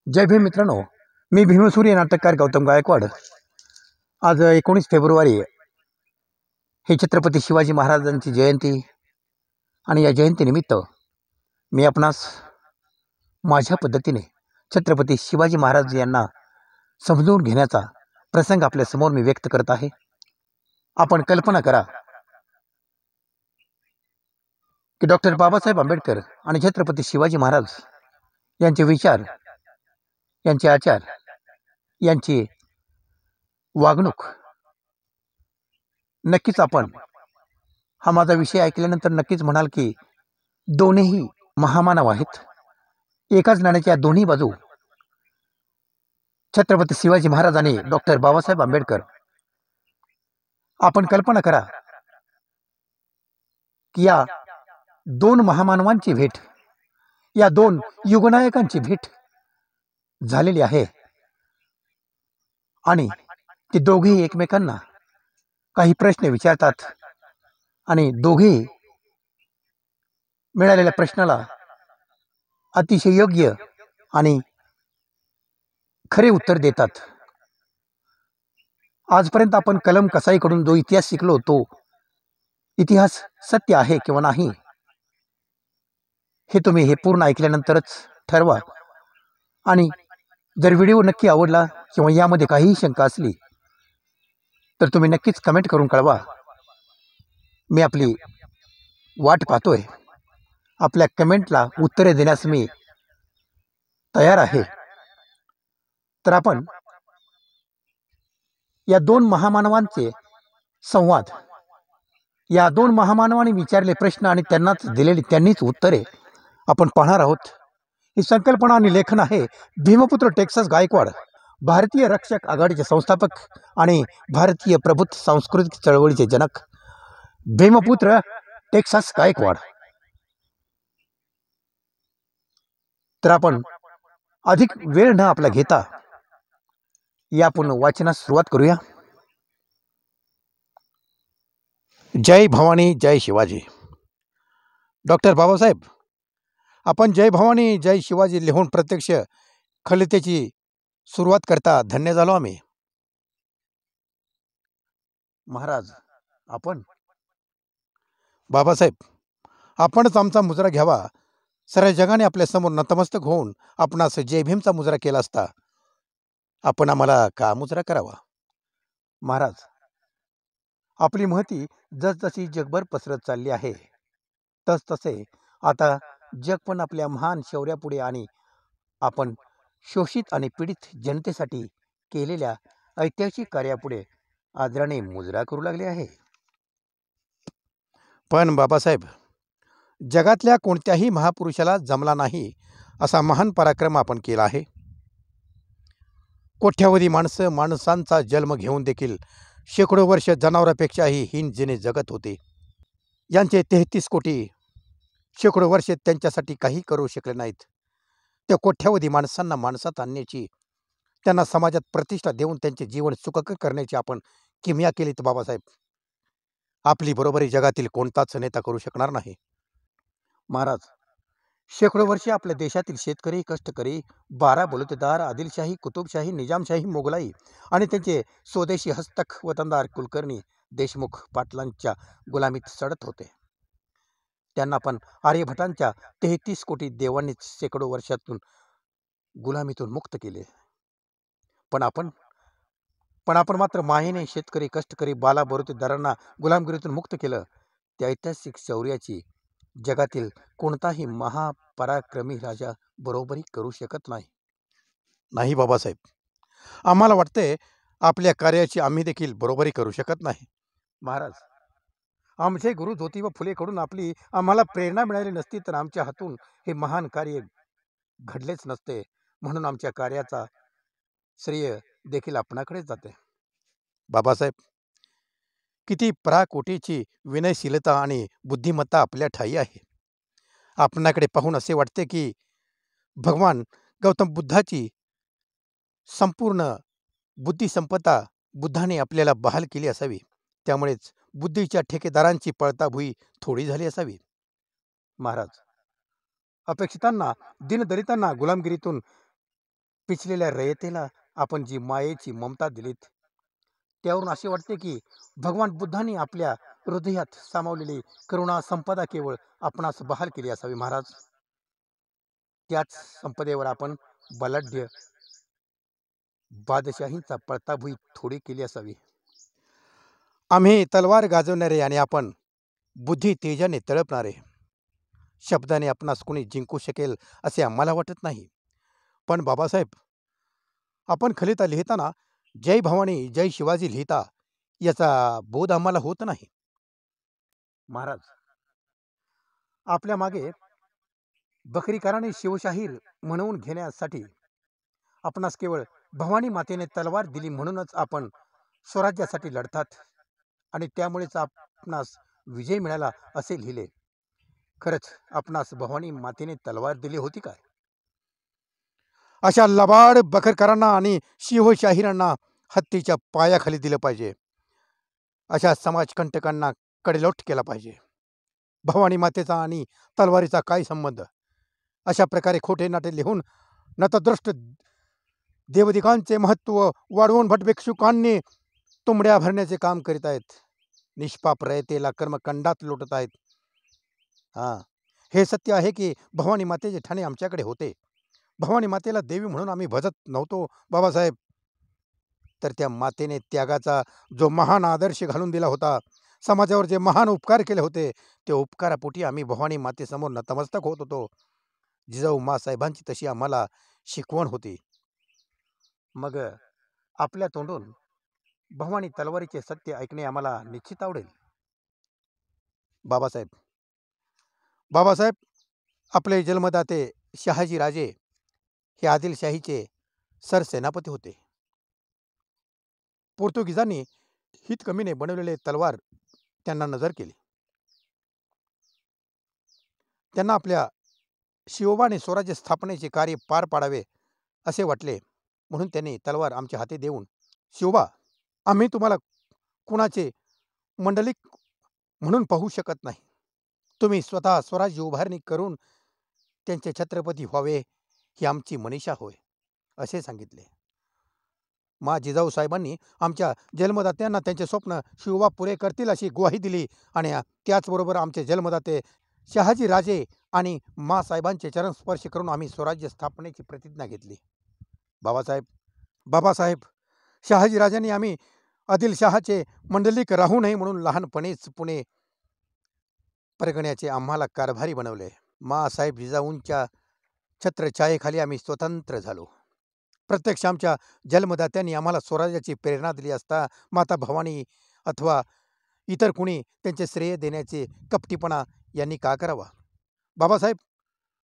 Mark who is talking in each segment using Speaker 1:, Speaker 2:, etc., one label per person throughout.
Speaker 1: जय भीम मित्रांनो, मी भीमसूरी नाटककार गौतम गायकवाड. आज 19 फेब्रुवारी हे छत्रपती शिवाजी महाराजांची जयंती आणि या जयंतीनिमित्त मी आपणास माझ्या पद्धतीने छत्रपती शिवाजी महाराज यांना समजून घेण्याचा प्रसंग आपल्यासमोर मी व्यक्त करत आहे. आपण कल्पना करा की डॉक्टर बाबासाहेब आंबेडकर आणि छत्रपती शिवाजी महाराज यांचे विचार, यांचे आचार, यांची वागणूक नक्कीच आपण हा माझा विषय ऐकल्यानंतर नक्कीच म्हणाल की दोन्हीही महामानव आहेत. एकाच नाण्याच्या दोन्ही बाजू छत्रपती शिवाजी महाराज आणि डॉक्टर बाबासाहेब आंबेडकर. आपण कल्पना करा की या दोन महामानवांची भेट, या दोन युगनायकांची भेट झालेली आहे आणि ते दोघेही एकमेकांना काही प्रश्न विचारतात आणि दोघेही मिळालेल्या प्रश्नाला अतिशय योग्य आणि खरे उत्तर देतात. आजपर्यंत आपण कलम कसाईकडून जो इतिहास शिकलो तो इतिहास सत्य आहे किंवा नाही हे तुम्ही हे पूर्ण ऐकल्यानंतरच ठरवा. आणि जर व्हिडिओ नक्की आवडला किंवा यामध्ये काहीही शंका असली तर तुम्ही नक्कीच कमेंट करून कळवा. मी आपली वाट पाहतोय. आपल्या कमेंटला उत्तरे देण्यास मी तयार आहे. तर आपण या दोन महामानवांचे संवाद, या दोन महामानवांनी विचारले प्रश्न आणि त्यांनीच उत्तरे आपण पाहणार आहोत. ही संकल्पना आणि लेखन आहे भीमपुत्र टेक्सास गायकवाड, भारतीय रक्षक आघाडीचे संस्थापक आणि भारतीय प्रबुद्ध सांस्कृतिक चळवळीचे जनक भीमपुत्र टेक्सास गायकवाड. तर आपण अधिक वेळ न आपला घेता या आपण वाचनास सुरुवात करूया. जय भवानी जय शिवाजी. डॉक्टर बाबासाहेब, आपण जय भवानी जय शिवाजी लिहून प्रत्यक्ष खलितेची सुरुवात करता धन्य झालो आम्ही. महाराज, आपण बाबासाहेब, आपणच आमचा मुजरा घ्यावा. सर्व जगाने आपल्या समोर नतमस्तक होऊन आपणास जय भीमचा मुजरा केला असता. आपण आम्हाला का मुजरा करावा? महाराज, आपली महती जसजशी जगभर पसरत चालली आहे तसतसे आता जग पण आपल्या महान शौर्यापुढे आणि आपण शोषित आणि पीडित जनतेसाठी केलेल्या ऐतिहासिक कार्यापुढे आदराने मुजरा करू लागले आहे. पण बाबासाहेब, जगातल्या कोणत्याही महापुरुषाला जमला नाही असा महान पराक्रम आपण केला आहे. कोट्यावधी माणसांचा जन्म घेऊन देखील शेकडो वर्ष जनावरांपेक्षाही हीनजीने जगत होते. यांचे 33 कोटी शेकडो वर्ष त्यांच्यासाठी काही करू शकले नाहीत. त्या कोट्यावधी माणसांना माणसात आणण्याची, त्यांना समाजात प्रतिष्ठा देऊन त्यांचे जीवन सुखकर करण्याची आपण किमया केलीत बाबासाहेब. आपली बरोबरी जगातील कोणताच नेता करू शकणार नाही. महाराज, शेकडो वर्षे आपल्या देशातील शेतकरी, कष्टकरी, 12 बलुतेदार, आदिलशाही, कुतुबशाही, निजामशाही, मोगलाई आणि त्यांचे स्वदेशी हस्तक वतनदार कुलकर्णी, देशमुख, पाटलांच्या गुलामीत सडत होते. त्यांना पण आर्यभटांच्या 33 कोटी देवांनीच शेकडो वर्षातून गुलामीतून मुक्त केले. पण आपण मात्र मायेने शेतकरी, कष्टकरी, बाला बलुतेदारांना गुलामगिरीतून मुक्त केलं. त्या ऐतिहासिक शौर्याची जगातील कोणताही महापराक्रमी राजा बरोबरी करू शकत नाही. नाही बाबासाहेब, आम्हाला वाटते आपल्या कार्याची आम्ही देखील बरोबरी करू शकत नाही. महाराज, आमचे गुरु ज्योतिबा फुलेकडून आम्हाला प्रेरणा मिळाली नसती तर आमच्या हातून हे महान कार्य घडलेच नसते. म्हणून आमच्या कार्याचा श्रेय देखील आपणाकडेच जाते. बाबासाहेब, किती पराकोटीची विनयशीलता आणि बुद्धिमत्ता आपल्या ठाई आहे. आपणाकडे पाहून असे वाटते की भगवान गौतम बुद्धाची संपूर्ण बुद्धिसंपदा बुद्धाने आपल्याला बहाल केली असावी. त्यामुळेच बुद्धीच्या ठेकेदारांची पळताभुई थोडी झाली असावी. महाराज, अपेक्षितांना, दीनदलितांना गुलामगिरीतून पिचलेल्या रयतेला आपण जी मायेची ममता दिलीत, त्यावरून असे वाटते की भगवान बुद्धांनी आपल्या हृदयात सामावलेली करुणा संपदा केवळ आपणास बहाल केली असावी महाराज. त्याच संपदेवर आपण बलाढ्य बादशाहींचा पळताभुई थोडी केली असावी. आम्ही तलवार गाजवणारे आणि आपण बुद्धी तेजाने तळपणारे. शब्दाने आपणास कोणी जिंकू शकेल असे आम्हाला वाटत नाही. पण बाबासाहेब, आपण खलिता लिहिताना जय भवानी जय शिवाजी लिहिता, याचा बोध आम्हाला होत नाही. महाराज, आपल्या मागे बकरीकाराने शिवशाहीर म्हणवून घेण्यासाठी आपणास केवळ भवानी मातेने तलवार दिली म्हणूनच आपण स्वराज्यासाठी लढतात आणि त्यामुळेच आपणास विजय मिळाला असे लिहिले. खरंच आपणास भवानी मातेने तलवार दिली होती काय? अशा लबाड बकरकरांना आणि शिवशाहिरांना हत्तीच्या पायाखाली दिलं पाहिजे. अशा समाजकंटकांना कडेलोट केला पाहिजे. भवानी मातेचा आणि तलवारीचा काय संबंध? अशा प्रकारे खोटे नाटे लिहून नतद्रष्ट देवदिकांचे महत्व वाढवून भटभिक्षुकांनी तुंबड्या भरण्याचे काम करीत आहेत. निष्पाप रयतेला कर्मकांडात लोटत आहेत. हे सत्य आहे की भवानी मातेचे ठाणे आमच्याकडे होते. भवानी मातेला देवी म्हणून आम्ही भजत नव्हतो बाबासाहेब, तर त्या मातेने त्यागाचा जो महान आदर्श घालून दिला होता, समाजावर जे महान उपकार केले होते, त्या उपकारापोटी आम्ही भवानी मातेसमोर नतमस्तक होत होतो. जिजाऊ मासाहेबांची तशी आम्हाला शिकवण होती. मग आपल्या तोंडून भवानी तलवारीचे सत्य ऐकणे आम्हाला निश्चित आवडेल. बाबासाहेब, बाबासाहेब, आपले जन्मदाते शहाजी राजे हे आदिलशाहीचे सरसेनापती होते. पोर्तुगीजांनी हितकमीने बनवलेले तलवार त्यांना नजर केली. त्यांना आपल्या शिवबाने स्वराज्य स्थापनेचे कार्य पार पाडावे असे वाटले, म्हणून त्यांनी तलवार आमच्या हाती देऊन, शिवबा, आम्ही तुम्हाला कुणाचे मंडलिक म्हणून पाहू शकत नाही. तुम्ही स्वतः स्वराज्य उभारणी करून त्यांचे छत्रपती व्हावे ही आमची मनीषा होय, असे सांगितले. मा जिजाऊ साहेबांनी आमच्या जन्मदात्यांना त्यांचे स्वप्न शिवबा पुरे करतील अशी ग्वाही दिली आणि त्याचबरोबर आमचे जन्मदाते शहाजी राजे आणि मा साहेबांचे चरण स्पर्श करून आम्ही स्वराज्य स्थापनेची प्रतिज्ञा घेतली. बाबासाहेब, बाबासाहेब, शहाजी राजांनी आम्ही आदिलशहाचे मंडलिक राहू नये म्हणून लहानपणीच पुणे परगण्याचे आम्हाला कारभारी बनवले. मा साहेब जिजाऊंच्या छत्रछायेखाली आम्ही स्वतंत्र झालो. प्रत्यक्ष आमच्या जन्मदात्यांनी आम्हाला स्वराज्याची प्रेरणा दिली असता माता भवानी अथवा इतर कुणी त्यांचे श्रेय देण्याचे कपटीपणा यांनी का करावा? बाबासाहेब,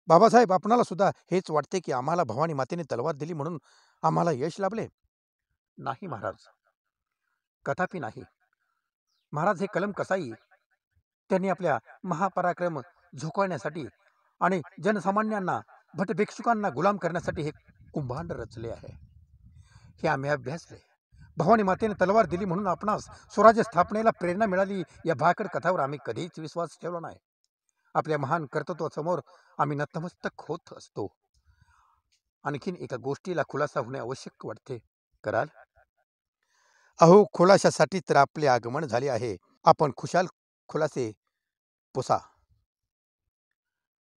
Speaker 1: बाबासाहेब, आपणाला सुद्धा हेच वाटते की आम्हाला भवानी मातेने तलवार दिली म्हणून आम्हाला यश लाभले? नाही महाराज, कथापि नाही. महाराज, हे कलम कसाई त्यांनी आपल्या महापराक्रम झोकावण्यासाठी आणि जनसामान्यांना भटभिक्षुकांना गुलाम करण्यासाठी हे कुंभांड रचले आहे. हे आम्ही अभ्यासले. भवानी मातेने तलवार दिली म्हणून आपणास स्वराज्य स्थापनेला प्रेरणा मिळाली या भाकड कथावर आम्ही कधीच विश्वास ठेवला नाही. आपल्या महान कर्तृत्वासमोर आम्ही नतमस्तक होत असतो. आणखीन एका गोष्टीला खुलासा होणे आवश्यक वाटते, कराल? अहो, खुलाशासाठी तर आपले आगमन झाले आहे. आपण खुशाल खुलासे पुसा.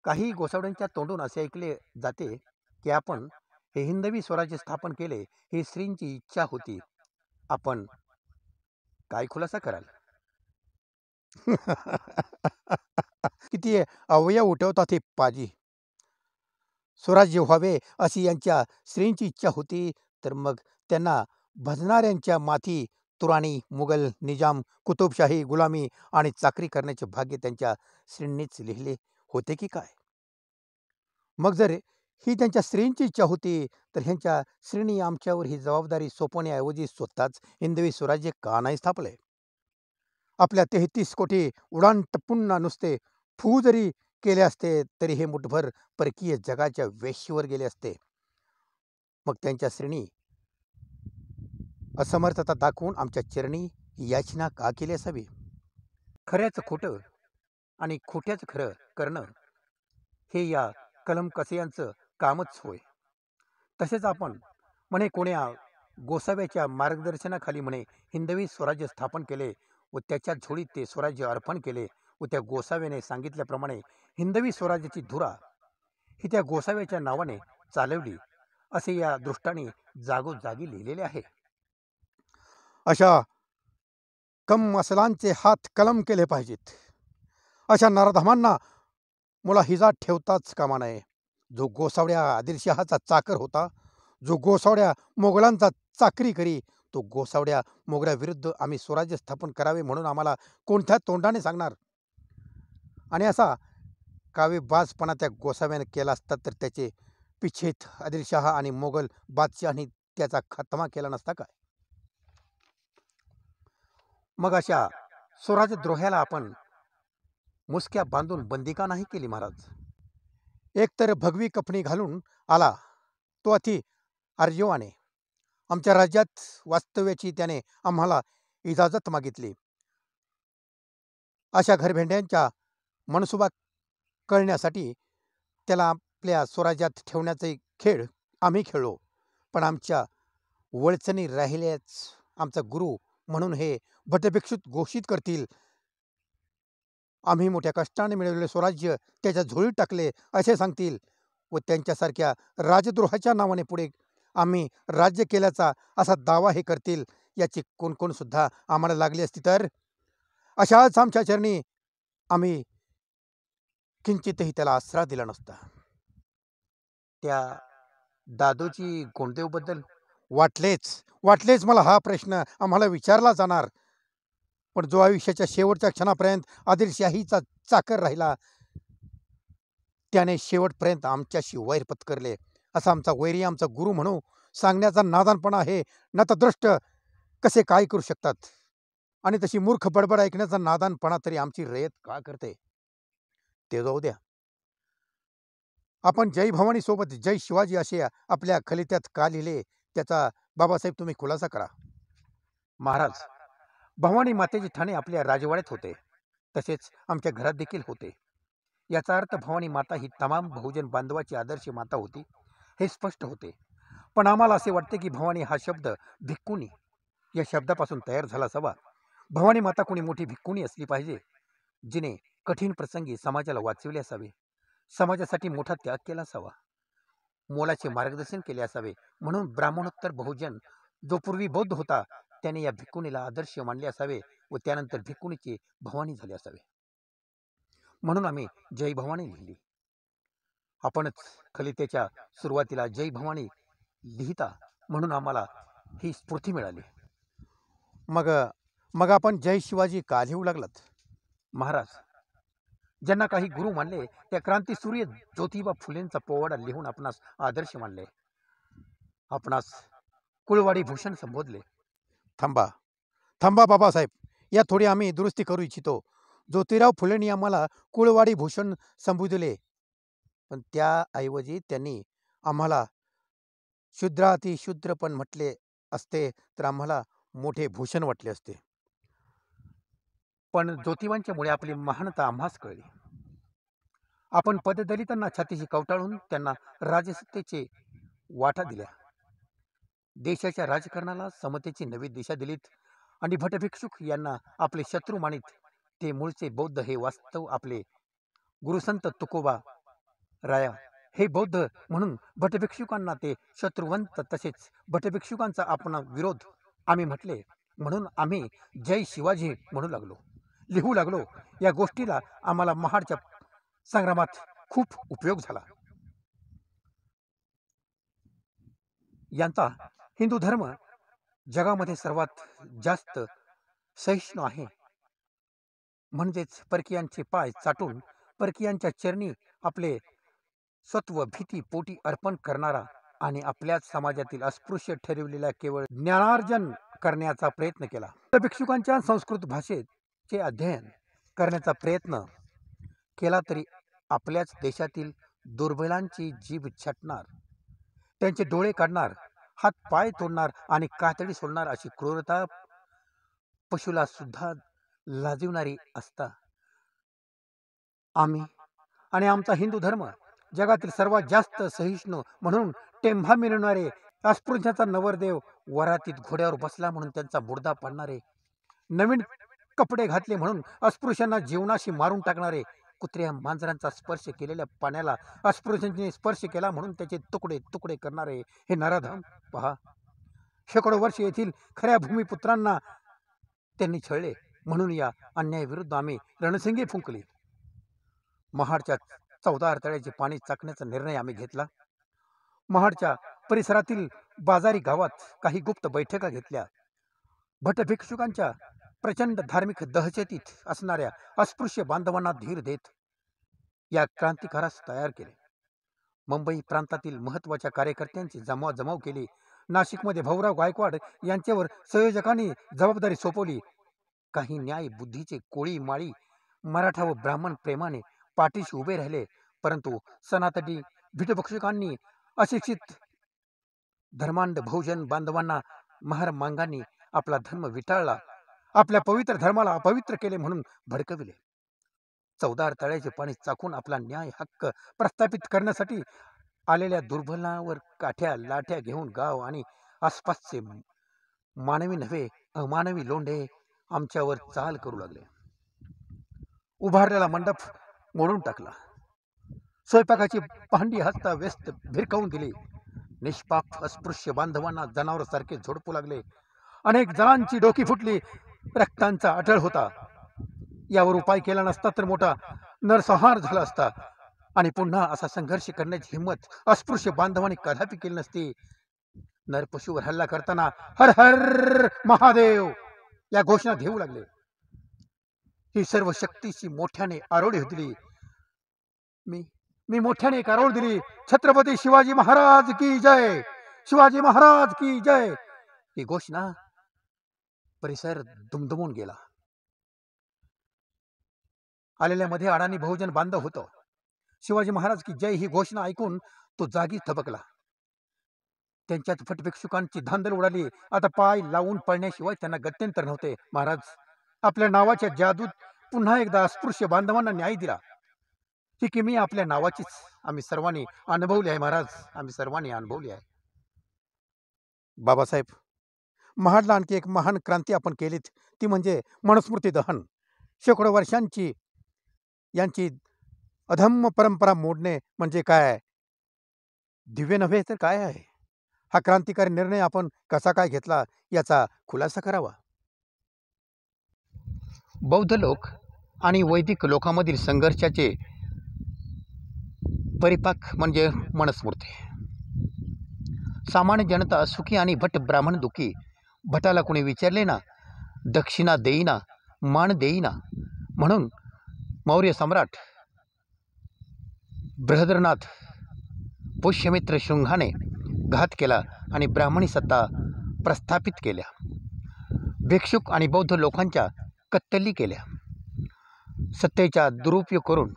Speaker 1: काही गोसावड्यांच्या तोंडून असे ऐकले जाते की आपण हे हिंदवी स्वराज्य स्थापन केले ही श्रींची इच्छा होती. आपण काय खुलासा कराल? किती अवयव उठवतात हे पाजी. स्वराज्य व्हावे अशी यांच्या श्रींची इच्छा होती, तर मग त्यांना भजणाऱ्यांच्या माथी तुराणी, मुघल, निजाम, कुतुबशाही, गुलामी आणि चाकरी करण्याचे भाग्य त्यांच्या श्रींनीच लिहिले होते की काय? मग जर ही त्यांच्या श्रींची इच्छा होती, तर ह्यांच्या श्रींनी आमच्यावर ही जबाबदारी सोपवण्याऐवजी स्वतःच हिंदवी स्वराज्य का नाही स्थापले? आपल्या 33 कोटी उडान टप्पूंना नुसते फू जरी केले असते तरी हे मुठभर परकीय जगाच्या वेशीवर गेले असते. मग त्यांच्या श्रेणी असमर्थता दाखवून आमच्या चरणी याचना का केली असावी? खऱ्याचं खोटं आणि खोट्याचं खरं करणं हे या कलम कसे यांचं कामच होय. तसेच आपण म्हणे कोण्या गोसाव्याच्या मार्गदर्शनाखाली म्हणे हिंदवी स्वराज्य स्थापन केले व त्याच्या झोळीत ते स्वराज्य अर्पण केले व त्या गोसाव्याने सांगितल्याप्रमाणे हिंदवी स्वराज्याची धुरा ही त्या गोसाव्याच्या नावाने चालवली असे या दृष्टाने जागोजागी लिहिलेले आहे. अशा कम असलांचे हात कलम केले पाहिजेत. अशा नराधमांना मुलाहिजा ठेवताच कामा नये. जो गोसावड्या आदिलशहाचा चाकर होता, जो गोसावड्या मोगलांचा चाकरी करी, तो गोसावड्या मोगऱ्या विरुद्ध आम्ही स्वराज्य स्थापन करावे म्हणून आम्हाला कोणत्या तोंडाने सांगणार. आणि असा कावेबाजपणा त्या गोसाव्याने केला असता तर त्याचे पिछेत आदिलशहा आणि मोगल बादशहानी त्याचा खात्मा केला नसता काय. मग अशा स्वराज्यद्रोह्याला आपण मुसक्या बांधून बंदी का नाही केली महाराज. एकतर भगवी कफनी घालून आला तो अति आर्जवाने आमच्या राज्यात वास्तव्याची त्याने आम्हाला इजाजत मागितली. अशा घरभेंड्यांच्या मनसुबा कळण्यासाठी त्याला आपल्या स्वराज्यात ठेवण्याचे खेळ आम्ही खेळलो. पण आमच्या वळचणी राहिल्याच आमचा गुरु म्हणून हे भटभिक्षुत घोषित करतील. आम्ही मोठ्या कष्टाने मिळवलेले स्वराज्य त्याच्या झोळीत टाकले असे सांगतील व त्यांच्यासारख्या राजद्रोहाच्या नावाने पुढे आम्ही राज्य केल्याचा असा दावा हे करतील. याची कोण सुद्धा आम्हाला लागली असती तर अशाच आमच्या चरणी आम्ही किंचितही त्याला आसरा दिला नसता. त्या दादोजी गोंडदेवबद्दल वाटलेच मला हा प्रश्न आम्हाला विचारला जाणार. पण जो आयुष्याच्या शेवटच्या क्षणापर्यंत आदिलशाहीचा चाकर राहिला त्याने शेवटपर्यंत आमच्याशी वैर पत्करले. असा आमचा वैरी आमचा गुरु म्हणू सांगण्याचा नादानपणा हे नतद्रष्ट कसे काय करू शकतात. आणि तशी मूर्ख बडबड ऐकण्याचा नादानपणा तरी आमची रयत का करते ते जाऊ द्या. आपण जय भवानी सोबत जय शिवाजी असे आपल्या खलित्यात का लिहिले त्याचा बाबासाहेब तुम्ही खुलासा करा. महाराज, भवानी मातेचे ठाणे आपल्या राजवाड्यात होते, तसेच आमच्या घरात देखील होते. याचा अर्थ भवानी माता ही तमाम बहुजन बांधवाची आदर्श माता होती हे स्पष्ट होते. पण आम्हाला असे वाटते की भवानी हा शब्द भिक्कुनी या शब्दापासून तयार झाला असावा. भवानी माता कोणी मोठी भिक्कुनी असली पाहिजे जिने कठीण प्रसंगी समाजाला वाचविले असावे, समाजासाठी मोठा त्याग केला असावा, मोलाचे मार्गदर्शन केले असावे. म्हणून ब्राह्मणोत्तर बहुजन जो पूर्वी बौद्ध होता त्याने या भिक्कुनीला आदर्श मानले असावे व त्यानंतर भिक्कुनीची भवानी झाले असावे. म्हणून आम्ही जय भवानी लिहिली. आपणच खलित्याच्या सुरुवातीला जय भवानी लिहिता म्हणून आम्हाला ही स्फूर्ती मिळाली. मग आपण जय शिवाजी का लिहू लागलात. महाराज, ज्यांना काही गुरु मानले त्या क्रांतीसूर्य ज्योतिबा फुलेंचा पोवाडा लिहून आपणास आदर्श मानले, आपणास कुळवाडी भूषण संबोधले. थांबा बाबासाहेब, या थोडी आम्ही दुरुस्ती करू इच्छितो. ज्योतिराव फुलेंनी आम्हाला कुळवाडी भूषण संबोधले, पण त्याऐवजी त्यांनी आम्हाला शूद्रातिशूद्र पण म्हटले असते तर आम्हाला मोठे भूषण वाटले असते. पण ज्योतिबांच्या मुळे आपली महानता आम्हास कळली. आपण पददलितांना छातीशी कवटाळून त्यांना राजसत्तेचे वाटा दिल्या, देशाच्या राजकारणाला समतेची नवी दिशा दिलीत आणि भटभिक्षुक यांना आपले शत्रू मानित. ते मूळचे बौद्ध हे वास्तव आपले गुरुसंत तुकोबा राया हे बौद्ध म्हणून भटभिक्षुकांना ते शत्रुवंत, तसेच भटभिक्षुकांचा आपण विरोध आम्ही म्हटले. म्हणून आम्ही जय शिवाजी म्हणू लागलो, लिहू लागलो. या गोष्टीला आम्हाला महाडच्या संग्रामात खूप उपयोग झाला. यांचा हिंदू धर्म जगामध्ये सर्वात जास्त सहिष्णू आहे. म्हणजेच परकीयांचे पाय चाटून परकीयांच्या चरणी आपले सत्व भीती पोटी अर्पण करणारा आणि आपल्याच समाजातील अस्पृश्य ठरविलेल्या केवळ ज्ञानार्जन करण्याचा प्रयत्न केला. भिक्षुकांच्या संस्कृत भाषेचे अध्ययन करण्याचा प्रयत्न केला तरी आपल्याच देशातील दुर्बलांची जीभ छाटणार, त्यांचे डोळे काढणार, हात पाय तोडणार आणि कातडी सोडणार अशी क्रूरता पशुला सुद्धा लाजिवणारी असता. आम्ही आणि आमचा हिंदू धर्म जगातील सर्वात जास्त सहिष्णू म्हणून टेंभा मिळवणारे, अस्पृश्याचा नवरदेव वरातीत घोड्यावर बसला म्हणून त्यांचा मुर्दा पाडणारे, नवीन कपडे घातले म्हणून अस्पृश्यांना जीवनाशी मारून टाकणारे, कुत्र्या मांजरांचा स्पर्श केलेल्या पाण्याला अस्पृश्यांनी स्पर्श केला म्हणून त्याचे तुकडे तुकडे करणारे हे नराधम पहा. शेकडो वर्ष येथील खऱ्या भूमिपुत्रांना त्यांनी छळले म्हणून या अन्यायाविरुद्ध आम्ही रणसिंगी फुंकली. महाडच्या 14 तळ्याचे पाणी चाकण्याचा निर्णय आम्ही घेतला. महाडच्या परिसरातील बाजारी गावात काही गुप्त बैठका घेतल्या. भटभिक्षुकांच्या प्रचंड धार्मिक दहशतीत असणाऱ्या अस्पृश्य बांधवांना धीर देत या क्रांतिकारास तयार केले. मुंबई प्रांतातील महत्वाच्या कार्यकर्त्यांची जमाव केली. नाशिकमध्ये भाऊराव गायकवाड यांच्यावर संयोजकांनी जबाबदारी सोपवली. काही न्याय बुद्धीचे कोळी माळी मराठा व ब्राह्मण प्रेमाने पाठीशी उभे राहिले, परंतु सनातनी भिटभिक्षुकांनी अशिक्षित धर्मांध बहुजन बांधवांना महारमांगांनी आपला धर्म विटाळला, आपल्या पवित्र धर्माला अपवित्र केले म्हणून भडकविले. 14 तळ्याचे पाणी चाकून आपला न्याय हक्क प्रस्थापित करण्यासाठी आलेल्या दुर्बलांवर काठ्या लाठ्या घेऊन गाव आणि आसपासचे मानवी नव्हे अमानवी लोंढे आमच्यावर चाल करू लागले. उभारलेला मंडप मोडून टाकला. स्वयंपाकाची भांडी हसता व्यस्त भिरकावून दिली. निष्पाप अस्पृश्य बांधवांना जनावरांसारखे झोडपू लागले. अनेक जणांची डोकी फुटली. रक्तांचा अटळ होता. यावर उपाय केला नसता तर मोठा नरसंहार झाला असता आणि पुन्हा असा संघर्ष करण्याची हिंमत अस्पृश्य बांधवांनी कदापि केली नसती. नरपशूवर हल्ला करताना हर हर महादेव या घोषणा घेऊ लागले. ही सर्व शक्तीची मोठ्याने आरोळी दिली. मी मोठ्याने एक आरोळ दिली. छत्रपती शिवाजी महाराज की जय, शिवाजी महाराज की जय. ही घोषणा परिसर दुमदुमून गेला. आलेल्या मध्ये अडाणी बहुजन बांधव होतो. शिवाजी महाराज की जय ही घोषणा ऐकून तो जागी थबकला. त्यांच्यात फटभिक्षुकांची धांदल उडाली. आता पाय लावून पळण्याशिवाय त्यांना गत्यंतर नव्हते. महाराज आपल्या नावाच्या जादूत पुन्हा एकदा अस्पृश्य बांधवांना न्याय दिला. ही किमी आपल्या नावाचीच आम्ही सर्वांनी अनुभवली आहे महाराज, आम्ही सर्वांनी अनुभवली आहे. बाबासाहेब, महाडला आणखी एक महान क्रांती आपण केलीत, ती म्हणजे मनुस्मृती दहन. शेकडो वर्षांची यांची अधम्म परंपरा मोडणे म्हणजे काय? दिव्य नव्हे तर काय आहे? हा क्रांतिकारी निर्णय आपण कसा काय घेतला याचा खुलासा करावा. बौद्ध लोक आणि वैदिक लोकांमधील संघर्षाचे परिपाक म्हणजे मनुस्मृती. सामान्य जनता सुखी आणि भट ब्राह्मण दुखी. भटाला कोणी विचारले ना, दक्षिणा देईना, मान देईना म्हणून मौर्य सम्राट बृहद्रनाथ पुष्यमित्र शृंगाने घात केला आणि ब्राह्मणी सत्ता प्रस्थापित केल्या. भिक्षुक आणि बौद्ध लोकांच्या कत्तली केल्या. सत्तेचा दुरुपयोग करून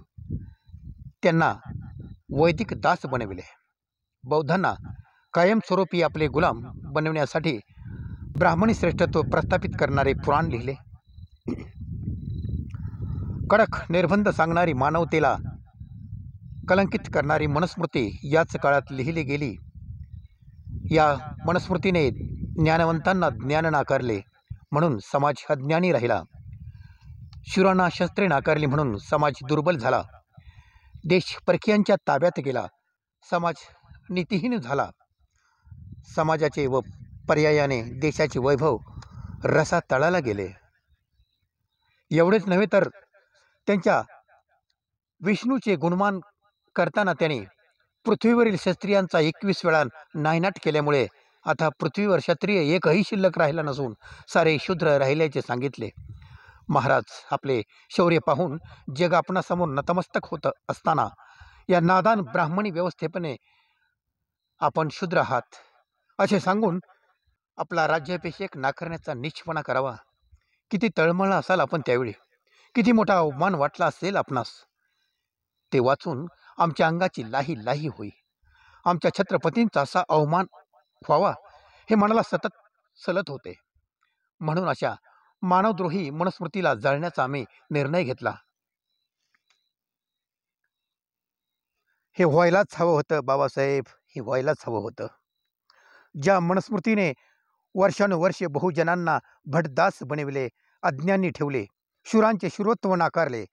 Speaker 1: त्यांना वैदिक दास बनविले. बौद्धांना कायमस्वरूपी आपले गुलाम बनवण्यासाठी ब्राह्मणी श्रेष्ठत्व प्रस्थापित करणारे पुराण लिहिले. कडक निर्बंध सांगणारी, मानवतेला कलंकित करणारी मनुस्मृती याच काळात लिहिली गेली. या मनुस्मृतीने ज्ञानवंतांना ज्ञान नाकारले म्हणून समाज अज्ञानी राहिला. शूरांना शस्त्रे नाकारली म्हणून समाज दुर्बल झाला. देश परकीयांच्या ताब्यात गेला. समाज नीतिहीन झाला. समाजाचे व पर्यायाने देशाचे वैभव रसा तळाला गेले. एवढेच नव्हे तर त्यांच्या विष्णूचे गुणमान करताना त्यांनी पृथ्वीवरील क्षत्रियांचा 21 वेळा नायनाट केल्यामुळे आता पृथ्वीवर क्षत्रिय एकही शिल्लक राहिला नसून सारे शूद्र राहिल्याचे सांगितले. महाराज आपले शौर्य पाहून जग आपणासमोर नतमस्तक होत असताना या नादान ब्राह्मणी व्यवस्थेपणे आपण शूद्र आहात असे सांगून आपला राज्याभिषेक नाकारण्याचा नीचपणा करावा. किती तळमळला असाल आपण त्यावेळी, किती मोठा अवमान वाटला असेल आपणास. ते वाचून आमच्या अंगाची लाही लाही होई. आमच्या छत्रपतींचा असा अवमान व्हावा हे मनाला सतत सलत होते. म्हणून अशा मानवद्रोही मनुस्मृतीला जाळण्याचा आम्ही निर्णय घेतला. हे व्हायलाच हवं होतं बाबासाहेब, हे व्हायलाच हवं होतं. ज्या मनुस्मृतीने वर्षानुवर्षे बहुजनांना भटदास बनविले, अज्ञानी ठेवले, शूरांचे शूरत्व नाकारले,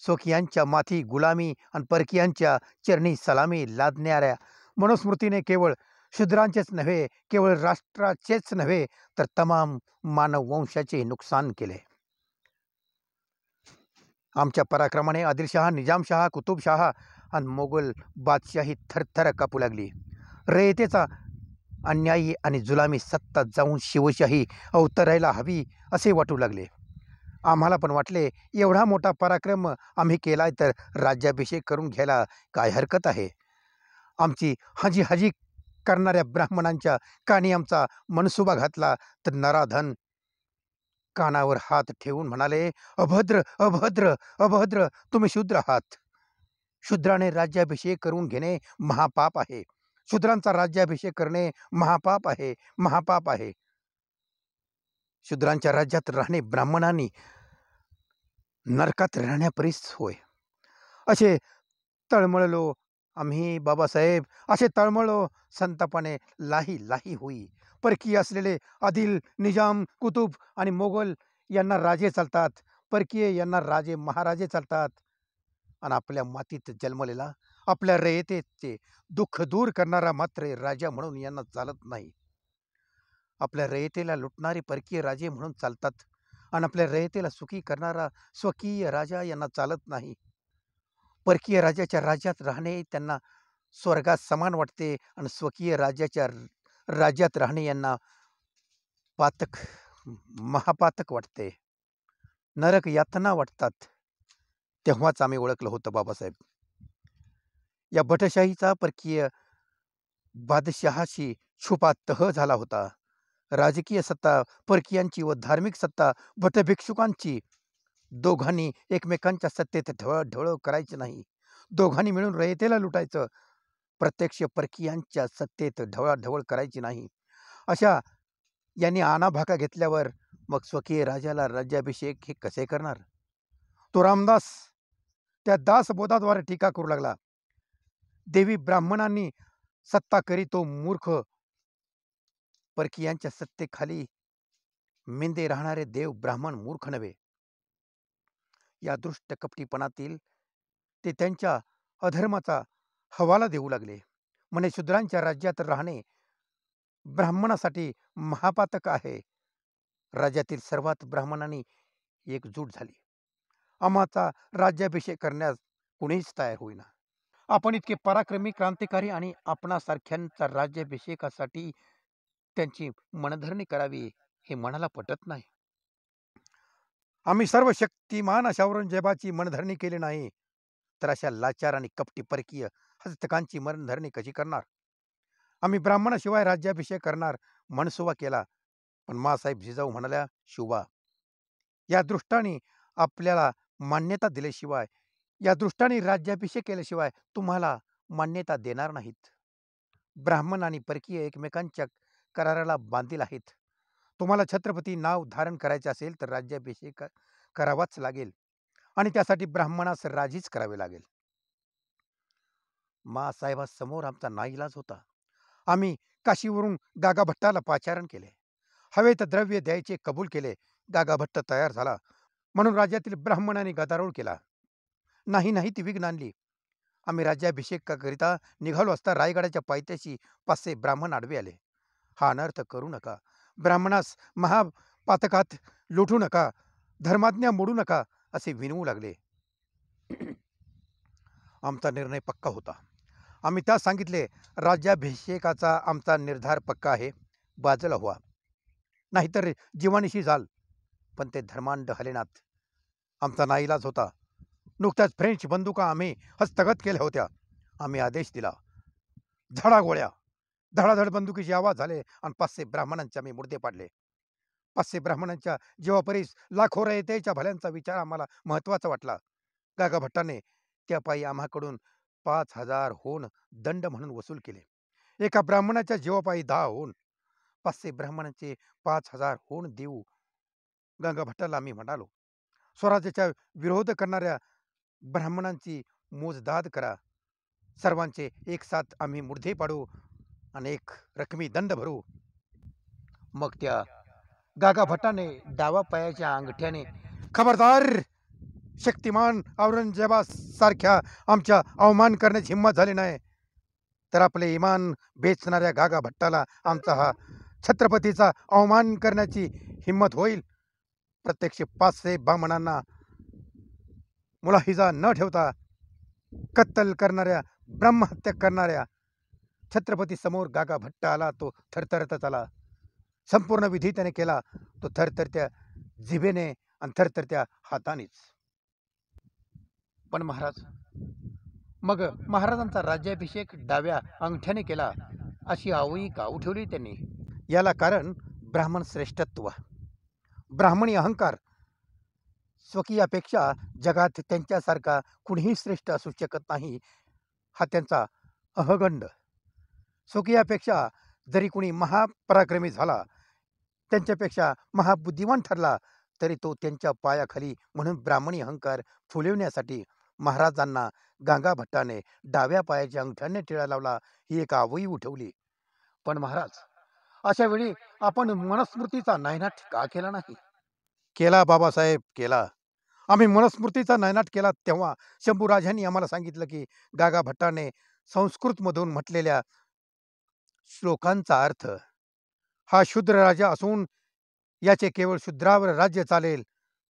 Speaker 1: स्वकीयांच्या माथी गुलामी आणि परकीयांच्या चरणी सलामी लादणाऱ्या मनुस्मृतीने केवळ शूद्रांचेच नव्हे, केवळ राष्ट्राचेच नव्हे, तर तमाम मानववंशाचे नुकसान केले. आमच्या पराक्रमाने आदिलशहा, निजामशहा, कुतुबशहा आणि मोगल बादशाही थरथर कापू लागली. रयतेचा अन्यायी आणि जुलामी सत्ता जाऊन शिवशाही अवतरायला हवी असे वाटू लागले. आम्हाला पण वाटले, एवढा मोठा पराक्रम आम्ही केलाय तर राज्याभिषेक करून घ्यायला काय हरकत आहे. आमची हजी हजी करणाऱ्या ब्राह्मणांच्या कानी आमचा मनसुबा घातला तर नराधन कानावर हात ठेवून म्हणाले, अभद्र अभद्र अभद्र, तुम्ही शूद्र आहात. शूद्राने राज्याभिषेक करून घेणे महापाप आहे. शूद्रांचा राज्याभिषेक करणे महापाप आहे, महापाप आहे. शूद्रांच्या राज्यात राहणे ब्राह्मणांनी नरकात राहण्यापरीस होय. असे तळमळलो आम्ही बाबासाहेब, असे तळमळलो संतापाने लाही लाही होई. परकीय असलेले आदिल, निजाम, कुतुब आणि मोगल यांना राजे चालतात, परकीय यांना राजे महाराजे चालतात, आणि आपल्या मातीत जन्मलेला, आपल्या रयतेचे दुःख दूर करणारा मात्र राजा म्हणून यांना चालत नाही. आपल्या रयतेला लुटणारे परकीय राजे म्हणून चालतात, आणि आपल्या रयतेला सुखी करणारा स्वकीय राजा यांना चालत नाही. परकीय राजाच्या राज्यात राहणे त्यांना स्वर्गात समान वाटते, आणि स्वकीय राजाच्या राज्यात राहणे यांना पातक, महापातक वाटते, नरक यातना वाटतात. तेव्हाच आम्ही ओळखलं होतं बाबासाहेब, या बटशाहीचा परकीय बादशहाशी छुपा तह झाला होता. राजकीय सत्ता परकीयांची व धार्मिक सत्ता बटभिक्षुकांची. दोघांनी एकमेकांच्या सत्तेत ढवळ करायचे नाही. दोघांनी मिळून रयतेला लुटायचं, प्रत्यक्ष परकीयांच्या सत्तेत ढवळाढवळ करायची नाही. अशा यांनी आणाभाका घेतल्यावर मग स्वकीय राजाला राज्याभिषेक हे कसे करणार. तो रामदास त्या दासबोधाद्वारे टीका करू लागला. देवी ब्राह्मणांनी सत्ता करी तो मूर्ख, परकीयांच्या सत्तेखाली मेंदे राहणारे देव ब्राह्मण मूर्ख नव्हे. या दृष्ट कपटीपणातील ते त्यांच्या अधर्माचा हवाला देऊ लागले. म्हणे शूद्रांच्या राज्यात राहणे ब्राह्मणासाठी महापातक आहे. राज्यातील सर्वात ब्राह्मणांनी एकजूट झाली. आम्हाचा राज्याभिषेक करण्यास कुणीच तयार होईना. आपण इतके पराक्रमी, क्रांतिकारी आणि आपणासारख्यांचा राज्याभिषेकासाठी त्यांची मनधरणी करावी हे मनाला पटत नाही. आम्ही सर्व शक्तिमान अशा औरंगजेबाची मनधरणी केली नाही, तर अशा लाचार आणि कपटी परकीय हस्तकांची मनधरणी कशी करणार. आम्ही ब्राह्मणाशिवाय राज्याभिषेक करणार मनसुबा केला, पण मासाहेब जिजाऊ म्हणाल्या, शुभा, या दृष्टाने आपल्याला मान्यता दिल्याशिवाय, या दृष्टाने राज्याभिषेक केल्याशिवाय तुम्हाला मान्यता देणार नाहीत. ब्राह्मण आणि परकीय एकमेकांच्या कराराला बांधील आहेत. तुम्हाला छत्रपती नाव धारण करायचे असेल तर राज्याभिषेक करावाच लागेल, आणि त्यासाठी ब्राह्मणास राजीच करावे लागेल. मासाहेबांसमोर आमचा नाईलाज होता. आम्ही काशीवरून गागाभट्टाला पाचारण केले, हवेत द्रव्य द्यायचे कबूल केले. गागाभट्ट तयार झाला म्हणून राज्यातील ब्राह्मणांनी गदारोळ केला. नाही ती विघ्न आणली. आम्ही राज्याभिषेकाकरिता निघालो असता रायगडाच्या पायथ्याशी 500 ब्राह्मण आडवे आले. हा अनर्थ करू नका, ब्राह्मणास महापातकात लुटू नका, धर्माज्ञा मोडू नका असे विनवू लागले. आमचा निर्णय पक्का होता. आम्ही त्यास सांगितले, राज्याभिषेकाचा आमचा निर्धार पक्का आहे, बाजूला व्हा, नाहीतर जीवानिशी जाल. पण ते धर्मांड हलेनात. आमचा नाईलाज होता. नुकत्याच फ्रेंच बंदुका आम्ही हस्तगत केल्या होत्या. आम्ही आदेश दिला, झाडा गोळ्या. धडाधड बंदुकीचे आवाज झाले आणि 500 ब्राह्मणांचे आम्ही मुर्दे पाडले. 500 ब्राह्मणांच्या जीवापरीस लाखो रयतेच्या भल्यांचा विचार आम्हाला महत्वाचा वाटला. गागाभट्टाने त्या पायी आम्हाकडून 5,000 होऊन दंड म्हणून वसूल केले. एका ब्राह्मणाच्या जीवापायी 10 होऊन 500 ब्राह्मणांचे 5,000 होऊन देऊ. गागाभट्टाला आम्ही म्हणालो, स्वराज्याच्या विरोध करणाऱ्या ब्राह्मणांची मोजदाद करा. सर्वांचे एक साथ आम्ही मुर्धे पाडू आणि एक रकमी दंड भरू. मग त्या गागा भट्टाने डावा पायाच्या अंगठ्याने, खबरदार, शक्तिमान औरंगजेबासारख्या आमच्या अवमान करण्याची हिंमत झाली नाही तर आपले इमान बेचणाऱ्या गागा भट्टाला आमचा हा छत्रपतीचा अवमान करण्याची हिंमत होईल. प्रत्यक्ष 500 बामणांना मुलाहिजा न ठेवता कत्तल करणाऱ्या, ब्रह्महत्या करणाऱ्या छत्रपती समोर गागा भट्ट आला. तो थरथरतच आला. संपूर्ण विधी त्याने केला, तो थरथरत्या जिभेने आणि थरथरत्या हातानेच. पण महाराज, मग महाराजांचा राज्याभिषेक डाव्या अंगठ्याने केला अशी आवई का उठवली त्यांनी? याला कारण ब्राह्मण श्रेष्ठत्व, ब्राह्मणी अहंकार. स्वकीयापेक्षा जगात त्यांच्यासारखा कुणीही श्रेष्ठ असू शकत नाही हा त्यांचा अहगंड. स्वकीयापेक्षा जरी कुणी महापराक्रमी झाला, त्यांच्यापेक्षा महाबुद्धिमान ठरला, तरी तो त्यांच्या पायाखाली. म्हणून ब्राह्मणी अहंकार फुलवण्यासाठी महाराजांना गांगा भट्टाने डाव्या पायाच्या अंगठ्याने टिळा लावला, ही एक आवई उठवली. पण महाराज, अशा वेळी आपण मनुस्मृतीचा नायनाट का केला नाही? केला बाबासाहेब, केला. आम्ही मनुस्मृतीचा नायनाट केला तेव्हा शंभूराजांनी आम्हाला सांगितलं की गागा भट्टाने संस्कृतमधून म्हटलेल्या श्लोकांचा अर्थ, हा शूद्र राजा असून याचे केवळ शूद्रावर राज्य चालेल,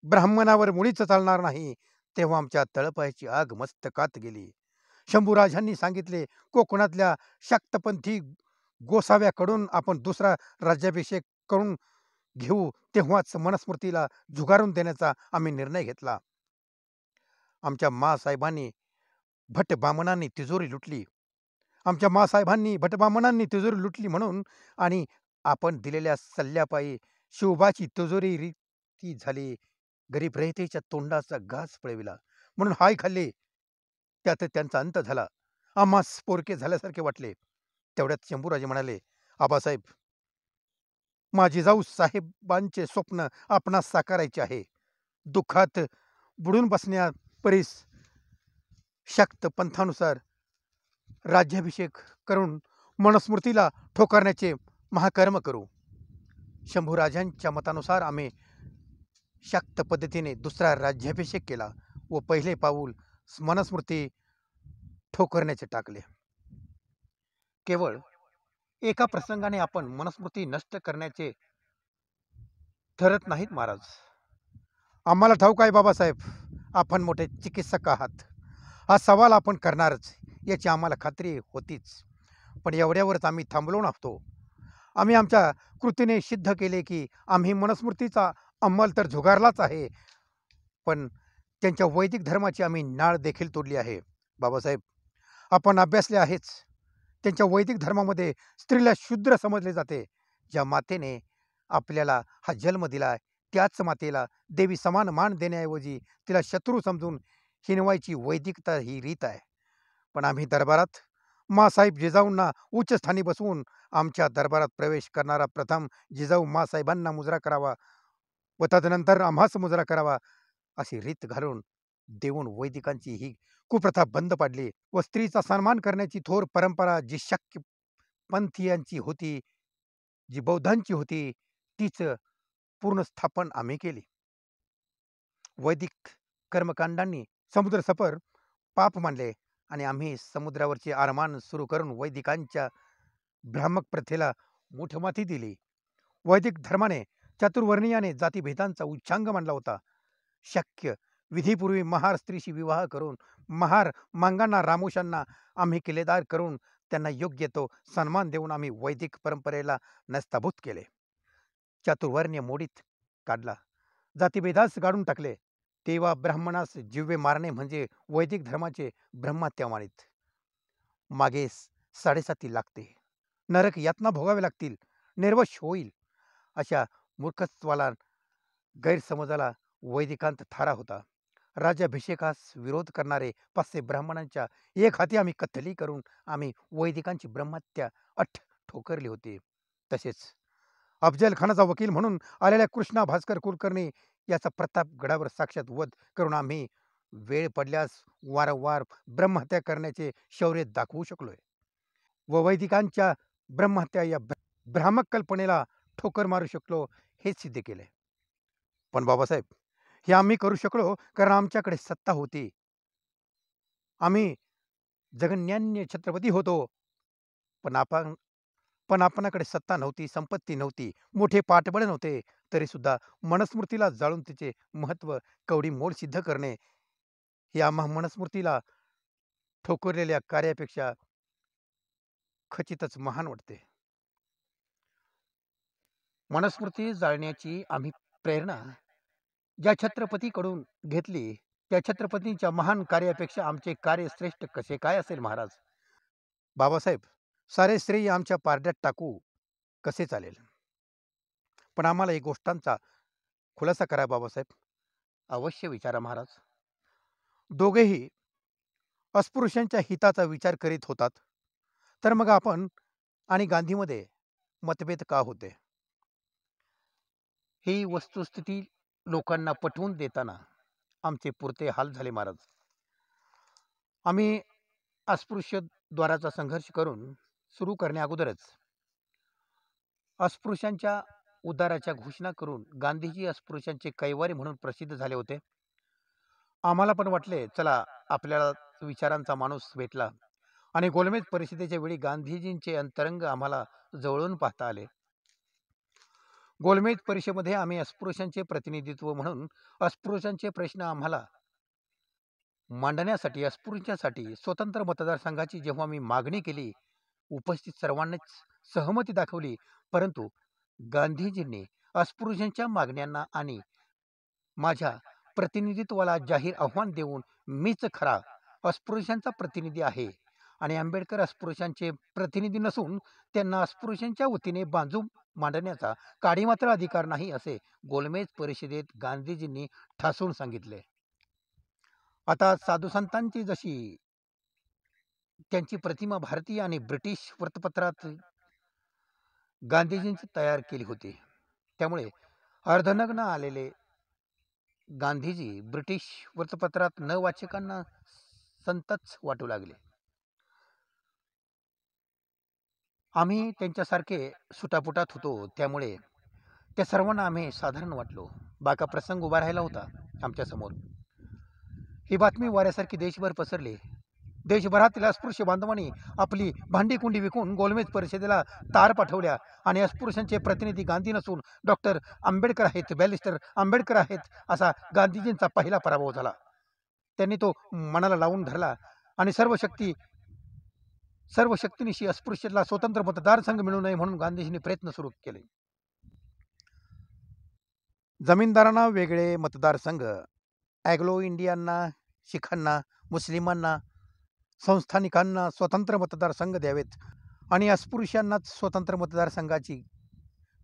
Speaker 1: ब्राह्मणावर मुळीच चालणार नाही. तेव्हा आमच्या तळपायाची आग मस्तकात गेली. शंभूराजांनी सांगितले, कोकणातल्या शाक्तपंथी गोसाव्याकडून आपण दुसरा राज्याभिषेक करून घेऊ. तेव्हाच मनुस्मृतीला झुगारून देण्याचा आम्ही निर्णय घेतला. आमच्या मासाहेबांनी भटबामणांनी तिजोरी लुटली. आमच्या मासाहेबांनी भटबामणांनी तिजोरी लुटली म्हणून आणि आपण दिलेल्या सल्ल्यापायी शिवबाची तिजोरी रीती झाली. गरीब रयतेच्या तोंडाचा घास पळविला म्हणून हाय खाल्ले. त्यात त्यांचा अंत झाला. आम्हास पोरके झाल्यासारखे वाटले. तेवढ्यात शंभूराजे म्हणाले, आबासाहेब, माझी जाऊ साहेबांचे स्वप्न आपणास साकारायचे आहे. दुःखात बुडून बसण्या परीस शाक्त पंथानुसार राज्याभिषेक करून मनुस्मृतीला ठोकरण्याचे महाकर्म करू. शंभूराजांच्या मतानुसार आम्ही शाक्त पद्धतीने दुसरा राज्याभिषेक केला व पहिले पाऊल मनुस्मृती ठोकरण्याचे टाकले. केवळ एका प्रसंगाने आपण मनुस्मृती नष्ट करण्याचे ठरत नाहीत महाराज. आम्हाला ठाऊक आहे बाबासाहेब, आपण मोठे चिकित्सक आहात. हा सवाल आपण करणारच याची आम्हाला खात्री होतीच. पण एवढ्यावरच आम्ही थांबलो नव्हतो. आम्ही आमच्या कृतीने सिद्ध केले की आम्ही मनुस्मृतीचा अंमल तर झुगारलाच आहे, पण त्यांच्या वैदिक धर्माची आम्ही नाळ देखील तोडली आहे. बाबासाहेब, आपण अभ्यासले आहेच. त्यांच्या वैदिक धर्मामध्ये स्त्रीला शूद्र समजले जाते. ज्या मातेने आपल्याला हा जन्म दिला, त्याच मातेला देवी समान मान देण्याऐवजी तिला शत्रू समजून हिनवायची वैदिकता ही रीत आहे. पण आम्ही दरबारात मासाहेब जिजाऊंना उच्च स्थानी बसवून आमच्या दरबारात प्रवेश करणारा प्रथम जिजाऊ मासाहेबांना मुजरा करावा व तदनंतर आम्हास मुजरा करावा अशी रीत घालून देऊन वैदिकांची ही कुप्रथा बंद पाडली व स्त्रीचा सन्मान करण्याची थोर परंपरा जी शक्य पंथीयांची होती, जी बौद्धांची होती, तीच पूर्ण स्थापन आम्ही केली. वैदिक कर्मकांडांनी समुद्र सफर पाप मानले आणि आम्ही समुद्रावरचे आरमान सुरू करून वैदिकांच्या भ्रामक प्रथेला मुठमाती दिली. वैदिक धर्माने चातुर्वर्णीयाने जातीभेदांचा उच्चांग मांडला होता. शक्य विधीपूर्वी महार स्त्रीशी विवाह करून महार मांगांना रामोशांना आम्ही किल्लेदार करून त्यांना योग्य तो सन्मान देऊन आम्ही वैदिक परंपरेला नष्टाभूत केले. चातुर्वर्ण्य मोडीत काढला, जातीभेदास गाडून टाकले. तेव्हा ब्राह्मणास जिव्हे मारणे म्हणजे वैदिक धर्माचे ब्रह्महत्या मानित. मागे 7.5 लागते, नरक यातना भोगावे लागतील, निर्वश होईल अशा मूर्खत्वाला गैरसमजाला वैदिकांत थारा होता. राज्याभिषेकास विरोध करणारे 500 ब्राह्मणांच्या एक हाती आम्ही कत्तली करून आम्ही वैदिकांची ब्रह्महत्या अट ठोकरली होती. तसेच अफजल खानाचा वकील म्हणून आलेल्या कृष्णा भास्कर कुलकर्णी याचा प्रतापगडावर साक्षात वध करून आम्ही वेळ पडल्यास वारंवार ब्रह्महत्या करण्याचे शौर्य दाखवू शकलोय व वैदिकांच्या ब्रह्महत्या या भ्रामक कल्पनेला ठोकर मारू शकलो, हेच सिद्ध केलंय. पण बाबासाहेब, हे आम्ही करू शकलो कारण आमच्याकडे सत्ता होती. आम्ही जगन्यान्य छत्रपती होतो. पण आपणाकडे सत्ता नव्हती, संपत्ती नव्हती, मोठे पाठबळ नव्हते. तरी सुद्धा मनुस्मृतीला जाळून तिचे महत्व, कवडी मोल सिद्ध करणे हे आम्हा मनुस्मृतीला ठोकरलेल्या कार्यापेक्षा खचितच महान वाटते. मनुस्मृती जाळण्याची आम्ही प्रेरणा ज्या छत्रपतीकडून घेतली, त्या छत्रपतींच्या महान कार्यापेक्षा आमचे कार्य श्रेष्ठ कसे काय असेल महाराज? बाबासाहेब, सारे श्रेय आमच्या पारड्यात टाकू कसे चालेल? पण आम्हाला एक गोष्टांचा खुलासा करा बाबासाहेब. अवश्य विचारा महाराज. दोघेही अस्पृश्यांच्या हिताचा विचार करीत होतात, तर मग आपण आणि गांधीमध्ये मतभेद का होते? ही वस्तुस्थिती लोकांना पटवून देताना आमचे पुरते हाल झाले महाराज. आम्ही अस्पृश्य द्वाराचा संघर्ष करून सुरू करण्या अगोदरच अस्पृश्यांच्या उद्धाराच्या घोषणा करून गांधीजी अस्पृश्यांचे कैवारी म्हणून प्रसिद्ध झाले होते. आम्हाला पण वाटले, चला आपल्याला विचारांचा माणूस भेटला. आणि गोलमेज परिषदेच्या वेळी गांधीजींचे अंतरंग आम्हाला जवळून पाहता आले. गोलमेज परिषदेमध्ये आम्ही अस्पृश्यांचे प्रतिनिधित्व म्हणून अस्पृश्यांचे प्रश्न आम्हाला मांडण्यासाठी, अस्पृश्यांसाठी स्वतंत्र मतदारसंघाची जेव्हा मी मागणी केली, उपस्थित सर्वांनीच सहमती दाखवली. परंतु गांधीजींनी अस्पृश्यांच्या मागण्यांना आणि माझ्या प्रतिनिधित्वाला जाहीर आव्हान देऊन मीच खरा अस्पृश्यांचा प्रतिनिधी आहे आणि आंबेडकर अस्पृश्यांचे प्रतिनिधी नसून त्यांना अस्पृश्यांच्या वतीने बाजू मांडण्याचा काडीमात्र अधिकार नाही, असे गोलमेज परिषदेत गांधीजींनी ठासून सांगितले. आता साधू संतांची जशी त्यांची प्रतिमा भारतीय आणि ब्रिटिश वृत्तपत्रात गांधीजींची तयार केली होती, त्यामुळे अर्धनग्न आलेले गांधीजी ब्रिटिश वृत्तपत्रात न वाचकांना संतच वाटू लागले. आम्ही त्यांच्यासारखे सुटापुटात होतो, त्यामुळे त्या सर्वांना आम्ही साधारण वाटलो. बाका प्रसंग उभा राहिला होता आमच्या समोर. ही बातमी वाऱ्यासारखी देशभर पसरली. देशभरातील अस्पृश्य बांधवांनी आपली भांडी कुंडी विकून गोलमेज परिषदेला तार पाठवल्या आणि अस्पृश्यांचे प्रतिनिधी गांधी नसून डॉक्टर आंबेडकर आहेत, बॅरिस्टर आंबेडकर आहेत, असा गांधीजींचा पहिला पराभव झाला. त्यांनी तो मनाला लावून धरला आणि सर्व शक्तीनिशी अस्पृश्याला स्वतंत्र मतदारसंघ मिळू नये म्हणून गांधीजींनी प्रयत्न सुरू केले. जमीनदारांना वेगळे मतदारसंघ, अँग्लो इंडियनना, शिखांना, मुस्लिमांना, संस्थानिकांना स्वतंत्र मतदारसंघ द्यावेत आणि अस्पृश्यांनाच स्वतंत्र मतदारसंघाची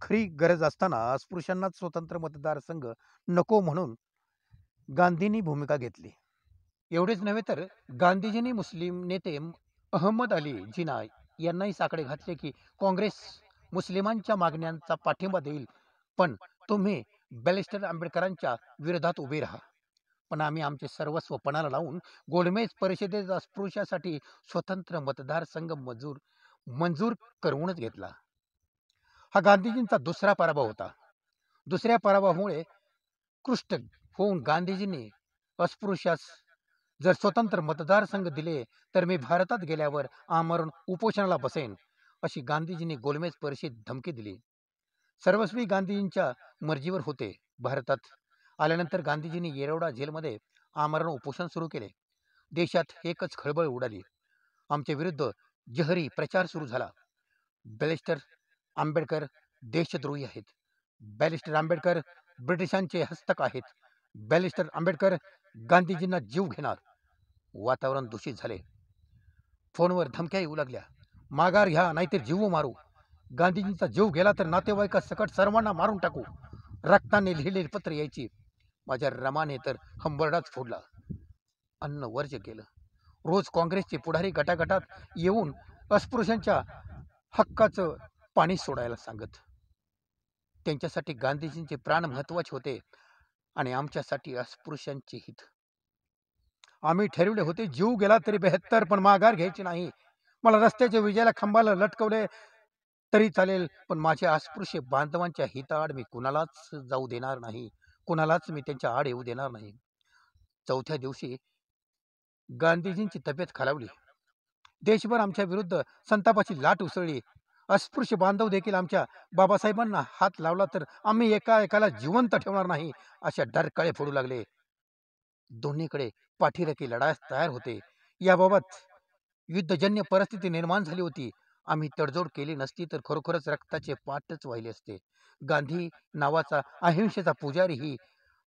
Speaker 1: खरी गरज असताना अस्पृश्यांनाच स्वतंत्र मतदारसंघ नको म्हणून गांधींनी भूमिका घेतली. एवढेच नव्हे तर गांधीजींनी मुस्लिम नेते अहमद अली जिना यांनाही साकडे घातले की काँग्रेस मुस्लिमांच्या मागण्यांचा पाठिंबा देईल, पण तुम्ही बॅरिस्टर आंबेडकरांच्या विरोधात उभे राहा. पण आम्ही आमचे सर्वस्व पणाला लावून गोलमेज परिषदेत अस्पृश्यासाठी स्वतंत्र मतदारसंघ मंजूर करूनच घेतला. हा गांधीजींचा दुसरा पराभव होता. दुसऱ्या पराभवामुळे कृष्ट होऊन गांधीजींनी अस्पृश्यास जर स्वतंत्र मतदारसंघ दिले तर मी भारतात गेल्यावर आमरण उपोषणाला बसेन, अशी गांधीजींनी गोलमेज परिषदेत धमकी दिली. सर्वस्वी गांधीजींच्या मर्जीवर होते. भारतात आल्यानंतर गांधीजींनी येरवडा जेलमध्ये आमरण उपोषण सुरू केले. देशात एकच खळबळ उडाली. आमच्या विरुद्ध जहरी प्रचार सुरू झाला. बॅरिस्टर आंबेडकर देशद्रोही आहेत, बॅरिस्टर आंबेडकर ब्रिटिशांचे हस्तक आहेत, बॅरिस्टर आंबेडकर गांधीजींना जीव घेणार. वातावरण दूषित झाले. फोनवर धमक्या येऊ लागल्या, माघार घ्या नाहीतर जीव मारू, गांधीजींचा जीव गेला तर नातेवाईकासकट सर्वांना मारून टाकू. रक्ताने लिहिलेली पत्र यायची. माझ्या रमाने तर हंबरडाच फोडला. अन्न वर्ज केलं. रोज काँग्रेसचे पुढारी गटागटात येऊन अस्पृश्यांच्या हक्काचं पाणी सोडायला सांगत. त्यांच्यासाठी गांधीजींचे प्राण महत्वाचे होते आणि आमच्यासाठी अस्पृश्यांचे हित. आम्ही ठरवले होते, जीव गेला तरी बेहत्तर, पण माघार घ्यायची नाही. मला रस्त्याच्या विजेला खांबाला लटकवले तरी चालेल, पण माझ्या अस्पृश्य बांधवांच्या हिताआड मी कुणालाच जाऊ देणार नाही. कुणालाच मी त्यांच्या आड येऊ देणार नाही. चौथ्या दिवशी गांधीजींची तब्येत खालावली. देशभर आमच्या विरुद्ध संतापाची लाट उसळली. अस्पृश्य बांधव देखील आमच्या बाबासाहेबांना हात लावला तर आम्ही एका एकाला जिवंत ठेवणार नाही अशा डरकाळे फोडू लागले. दोन्हीकडे पाठीराखी लढायास तयार होते. याबाबत युद्धजन्य परिस्थिती निर्माण झाली होती. आम्ही तडजोड केली नसती तर खरोखरच रक्ताचे पाटच वाहिले असते. गांधी नावाचा अहिंसेचा पुजारी ही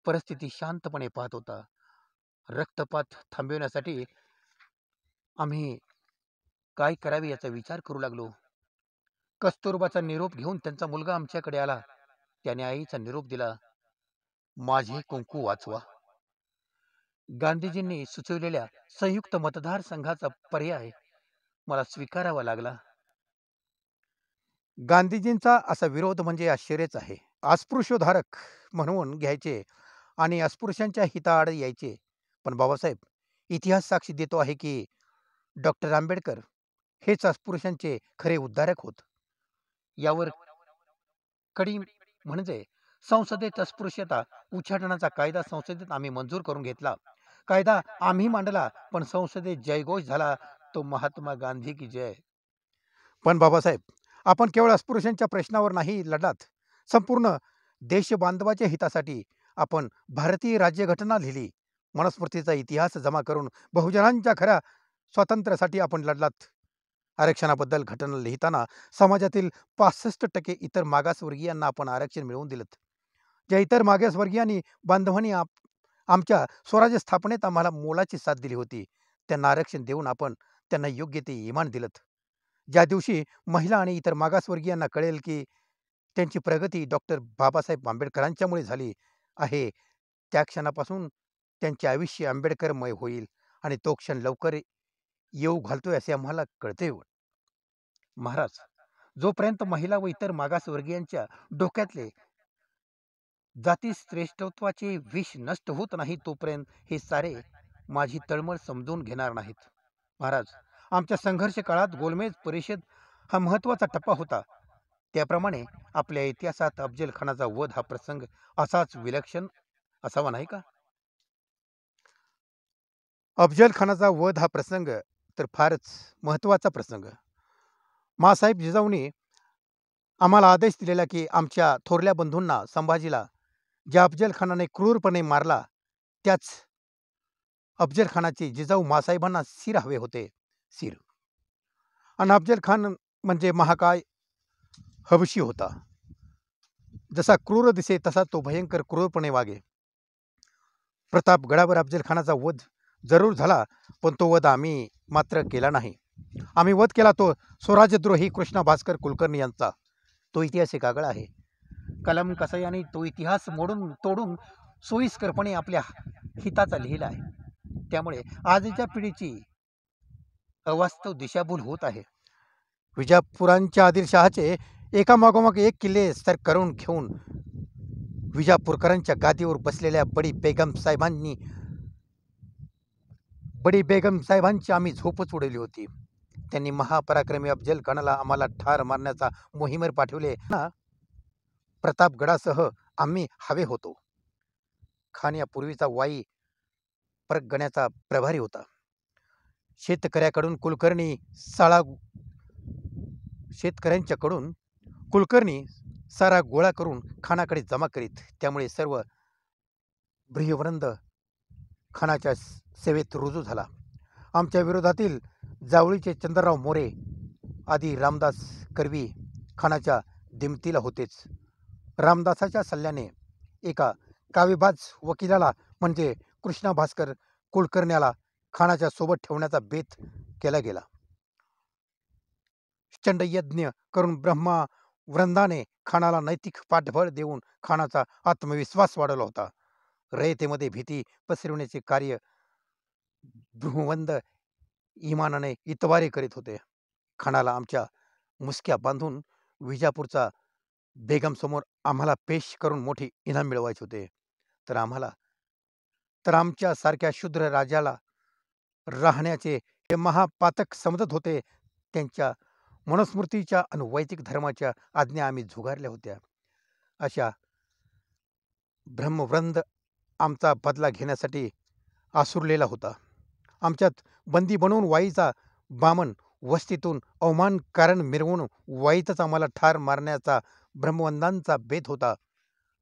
Speaker 1: परिस्थिती शांतपणे पाहत होता. रक्तपात थांबविण्यासाठी आम्ही काय करावे याचा विचार करू लागलो. कस्तुरबाचा निरोप घेऊन त्यांचा मुलगा आमच्याकडे आला. त्याने आईचा निरोप दिला, माझे कुंकू वाचवा. गांधीजींनी सुचवलेल्या संयुक्त मतदारसंघाचा पर्याय मला स्वीकारावा लागला. गांधीजींचा असा विरोध म्हणजे आश्चर्यच आहे. अस्पृश्योद्धारक म्हणून घ्यायचे आणि अस्पृश्यांच्या हिताआड यायचे. पण बाबासाहेब, इतिहास साक्षी देतो आहे की डॉक्टर आंबेडकर हेच अस्पृश्यांचे खरे उद्धारक होत. यावर कडी म्हणजे संसदेत अस्पृश्यता उच्चाटनाचा कायदा संसदेत आम्ही मंजूर करून घेतला. कायदा आम्ही मांडला, पण संसदेत जयघोष झाला, तो महात्मा गांधी की जय. पण बाबासाहेब, आपण केवळ अस्पृश्यांच्या प्रश्नावर नाही लढलात, संपूर्ण देश बांधवाच्या हितासाठी आपण भारतीय राज्यघटना लिहिली. मनुस्मृतीचा इतिहास जमा करून बहुजनांच्या खऱ्या स्वातंत्र्यासाठी आपण लढलात. आरक्षणाबद्दल घटना लिहिताना समाजातील 65% इतर मागासवर्गीयांना आपण आरक्षण मिळवून दिलं. ज्या इतर मागासवर्गीयांनी बांधवांनी आमच्या स्वराज्य स्थापनेत आम्हाला मोलाची साथ दिली होती, त्यांना आरक्षण देऊन आपण त्यांना योग्य ते इमान दिलं. ज्या दिवशी महिला आणि इतर मागासवर्गीयांना कळेल की त्यांची प्रगती डॉक्टर बाबासाहेब आंबेडकरांच्यामुळे झाली आहे, त्या क्षणापासून त्यांचे आयुष्य आंबेडकरमय होईल आणि तो क्षण लवकर येऊ घालतोय असे आम्हाला कळते. महाराज, जोपर्यंत महिला व इतर मागासवर्गीयांच्या डोक्यातले जाती श्रेष्ठत्वाचे विष नष्ट होत नाही, तोपर्यंत हे सारे माझी तळमळ समजून घेणार नाहीत. महाराज, आमच्या संघर्ष काळात गोलमेज परिषद हा महत्वाचा टप्पा होता. त्याप्रमाणे आपल्या इतिहासात अफजल खानाचा वध हा प्रसंग असाच विलक्षण असावा, नाही का? अफजल खानाचा वध हा प्रसंग तर फारच महत्वाचा प्रसंग. मासाहेब जिजाऊंनी आम्हाला आदेश दिलेला की आमच्या थोरल्या बंधूंना संभाजीला ज्या अफजल खानाने क्रूरपणे मारला, त्याच अफजल खानाचे जिजाऊ मासाहेबांना सिर हवे होते, सिर. आणि अफजल खान म्हणजे महाकाय हबशी होता. जसा क्रूर दिसे तसा तो भयंकर क्रूरपणे वागे. प्रतापगडावर अफजल खानाचा वध जरूर झाला, पण तो वध आम्ही मात्र केला नाही. आम्ही वध केला तो स्वराज्यद्रोही कृष्णा भास्कर कुलकर्णी यांचा. तो इतिहास एक आगळा आहे. कलम कसायाने तो इतिहास मोडून तोडून सोयीस्करपणे आपल्या हिताचा लिहिला आहे. त्यामुळे आजच्या पिढीची अवास्तव दिशाभूल होत आहे. विजापुरांच्या आदिलशहाचे एकामागोमाग एक किल्ले सर करून घेऊन विजापूरकरांच्या गादीवर बसलेल्या बडी बेगम साहेबांची आम्ही झोपच उडवली होती. त्यांनी महापराक्रमी अफजल खानाला आम्हाला ठार मारण्याचा मोहिमेवर पाठवले. प्रतापगडासह आम्ही हवे होतो. खान या पूर्वीचा वाई परगण्याचा प्रभारी होता. शेतकऱ्यांच्याकडून कुलकर्णी सारा गोळा करून खानाकडे जमा करीत. त्यामुळे सर्व ब्रिहवृंद खानाच्या सेवेत रुजू झाला. आमच्या विरोधातील जावळीचे चंद्रराव मोरे आदी रामदास करवी खानाच्या दिमतीला होतेच. रामदासाच्या सल्ल्याने एका कावेबाज वकिलाला म्हणजे कृष्णा भास्कर कुलकर्ण्याला खानाच्या सोबत ठेवण्याचा बेत केला गेला. चंडयज्ञ करून ब्रह्मा वृंदाने खानाला नैतिक पाठबळ देऊन खानाचा आत्मविश्वास वाढवला होता. रयतेमध्ये भीती पसरवण्याचे कार्य बृहवंद इमानाने इतवारे करीत होते. खानाला आमच्या मुसक्या बांधून विजापूरचा बेगम समोर आम्हाला पेश करून मोठी इनाम मिळवायचे होते. तर आमच्या सारख्या शूद्र राजाला राहण्याचे हे महापातक समजत होते. त्यांच्या मनुस्मृतीच्या आणि वैदिक धर्माच्या आज्ञा आम्ही झुगारल्या होत्या. अशा ब्रह्मवृंद आमचा बदला घेण्यासाठी आसुरलेला होता. आमच्यात बंदी बनवून वाईचा बामन वस्तीतून अवमान कारण मिरवून वाईतच आम्हाला ठार मारण्याचा ब्रह्मवंदांचा बेत होता.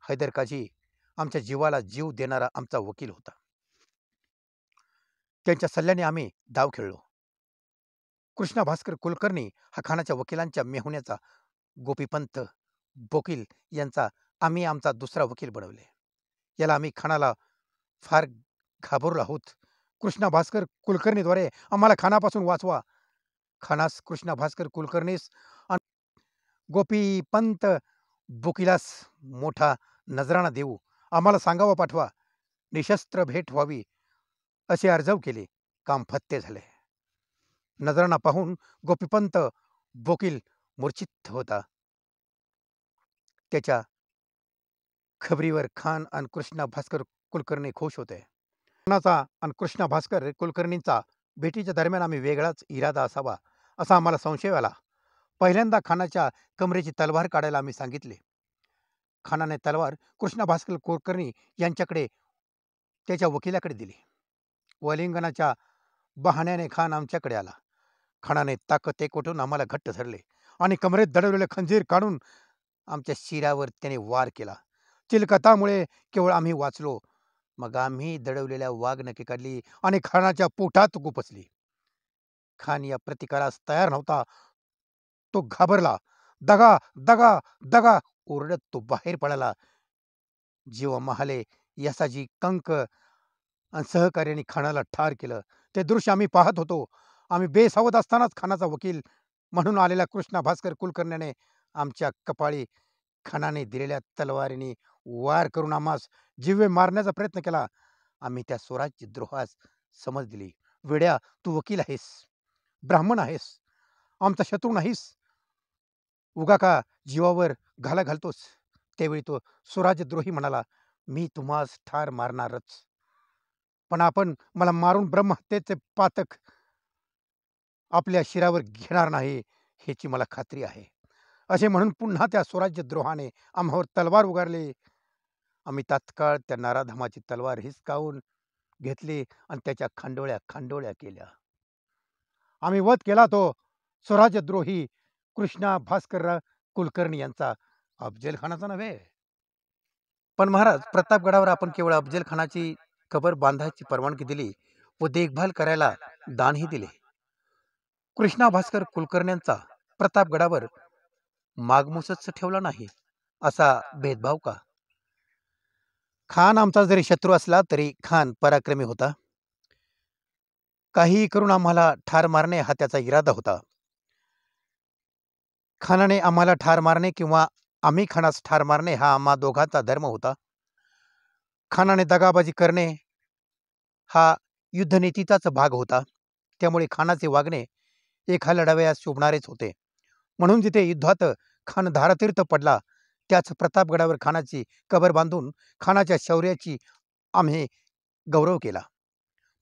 Speaker 1: हैदर काझी आमच्या जीवाला जीव देणारा आमचा वकील होता. त्यांच्या सल्ल्याने आम्ही डाव खेळलो. कृष्णा भास्कर कुलकर्णी हा खानाच्या वकिलांच्या मेहुण्याचा गोपीपंत बोकील यांचा आम्ही आमचा दुसरा वकील बनवले. याला आम्ही खानाला फार घाबरलो आहोत. कृष्णा भास्कर कुलकर्णीद्वारे आम्हाला खानापासून वाचवा. खानास कृष्णा भास्कर कुलकर्णीस गोपीपंत बोकिलास मोठा नजराणा देऊ आम्हाला सांगावा पाठवा. निशस्त्र भेट व्हावी असे अर्जव केले. काम फत्ते झाले. नजराणा पाहून गोपीपंत बोकील मूर्छित होता. त्याच्या खबरीवर खान आणि कृष्णा भास्कर कुलकर्णी खुश होते. खानाचा आणि कृष्णा भास्कर कुलकर्णींचा भेटीच्या दरम्यान आम्ही वेगळाच इरादा असावा असा आम्हाला संशय आला. पहिल्यांदा खानाच्या कमरेची तलवार काढायला आम्ही सांगितले. खानाने तलवार कृष्णा भास्कर कुलकर्णी यांच्याकडे त्याच्या वकिलाकडे दिली. वलिंगनाच्या बहाण्याने खान आमच्याकडे आला. खानाने ताकद एकवटून आम्हाला घट्ट धरले आणि कमरेत दडवलेले खंजीर काढून आमच्या शिरावर त्याने वार केला. चिलकतामुळे केवळ आम्ही वाचलो. मग आम्ही दडवलेल्या वाघनखे काढली आणि खानाच्या पोटात गुपसली. खान या प्रतिकारास तयार नव्हता. तो घाबरला. दगा दगा दगा ओरडत तो बाहेर पडाला. जीव महाले यसाजी कंक आणि सहकार्याने खानाला ठार केलं. ते दृश्य आम्ही पाहत होतो. आम्ही बेसावध असतानाच खानाचा वकील म्हणून आलेल्या कृष्णा भास्कर कुलकर्ण्याने आमच्या कपाळी खानाने दिलेल्या तलवारीने वार करून आम्हास जीवे मारण्याचा प्रयत्न केला. आम्ही त्या स्वराज्य द्रोहास समज दिली. वेड्या, तू वकील आहेस, ब्राह्मण आहेस, आमचा शत्रू नाहीस, उगा का जीवावर घाला घालतोस. त्यावेळी तो स्वराज्यद्रोही म्हणाला, मी तुम्हास ठार मारणारच, पण आपण मला मारून ब्रह्महत्येचे पातक आपल्या शिरावर घेणार नाही ह्याची मला खात्री आहे. असे म्हणून पुन्हा त्या स्वराज्यद्रोहाने आम्हावर तलवार उगारली. आम्ही तात्काळ त्या नराधमाची तलवार हिसकावून घेतली आणि त्याच्या खांडोळ्या खांडोळ्या केल्या. आम्ही वध केला तो स्वराज्यद्रोही कृष्णा भास्कर कुलकर्णी यांचा, अफजल खानाचा नव्हे. पण महाराज, प्रतापगडावर आपण केवळ अफजल खानाची कबर बांधायची परवानगी दिली व देखभाल करायला दानही दिले. कृष्णा भास्कर कुलकर्ण्यांचा प्रतापगडावर मागमूसच ठेवला नाही. असा भेदभाव का? खान आमचा जरी शत्रू असला तरी खान पराक्रमी होता. काहीही करून आम्हाला ठार मारणे हा त्याचा इरादा होता. खानाने आम्हाला ठार मारणे किंवा आम्ही खानास ठार मारणे हा आम्हा दोघांचा धर्म होता. खानाने दगाबाजी करणे हा युद्धनीतीचाच भाग होता. त्यामुळे खानाचे वागणे एका लढावयास शोभणारेच होते. म्हणून जिथे युद्धात खान धारातीर्थ पडला त्याच प्रतापगडावर खानाची कबर बांधून खानाच्या शौर्याची आम्ही गौरव केला.